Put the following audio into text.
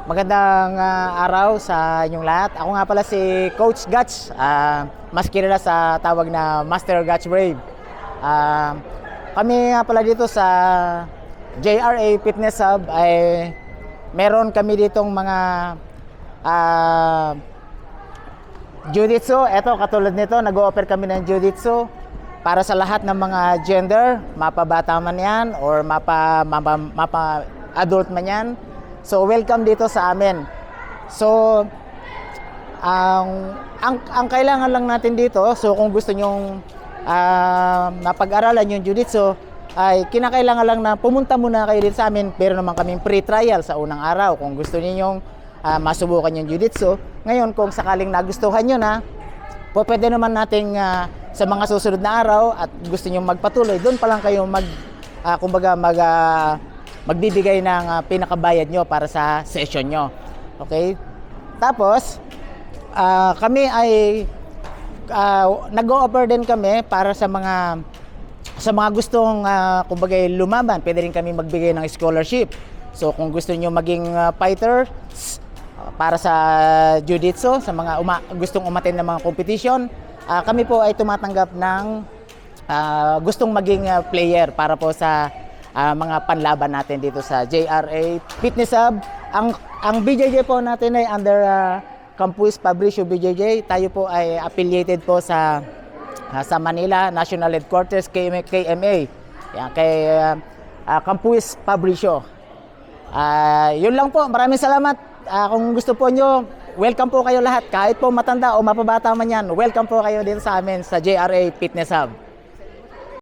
Magandang araw sa inyong lahat. Ako nga pala si Coach Gats, mas kilala sa tawag na Master Gats Brave. Kami nga pala dito sa JRA Fitness Hub ay meron kami ditong mga Jiu-Jitsu. Ito, katulad nito, nag-o-offer kami ng Jiu-Jitsu para sa lahat ng mga gender, mapabata man yan or mapa-adult man yan. So, welcome dito sa amin. So, ang kailangan lang natin dito, so kung gusto nyong mapag-aralan yung Jiu-Jitsu, ay kinakailangan lang na pumunta muna kayo dito sa amin. Pero naman kaming pre-trial sa unang araw. Kung gusto ninyong masubukan yung Jiu-Jitsu. Ngayon, kung sakaling nagustuhan nyo na, pwede naman nating sa mga susunod na araw at gusto nyong magpatuloy, doon pa lang kayo magbibigay ng pinakabayad nyo para sa session nyo. Okay? Tapos, kami ay nag-o-offer din kami para sa mga gustong lumaban. Pwede rin kami magbigay ng scholarship. So, kung gusto nyo maging fighter para sa Jiu-Jitsu, sa mga gustong umattend ng mga competition, kami po ay tumatanggap ng gustong maging player para po sa mga panlaban natin dito sa JRA Fitness Hub. Ang BJJ po natin ay under Campus Fabricio BJJ. Tayo po ay affiliated po sa Manila National Headquarters KMA. Yan, kay Campus Fabricio. Yun lang po. Maraming salamat. Kung gusto po nyo, welcome po kayo lahat. Kahit po matanda o mapabata man yan, welcome po kayo dito sa amin sa JRA Fitness Hub.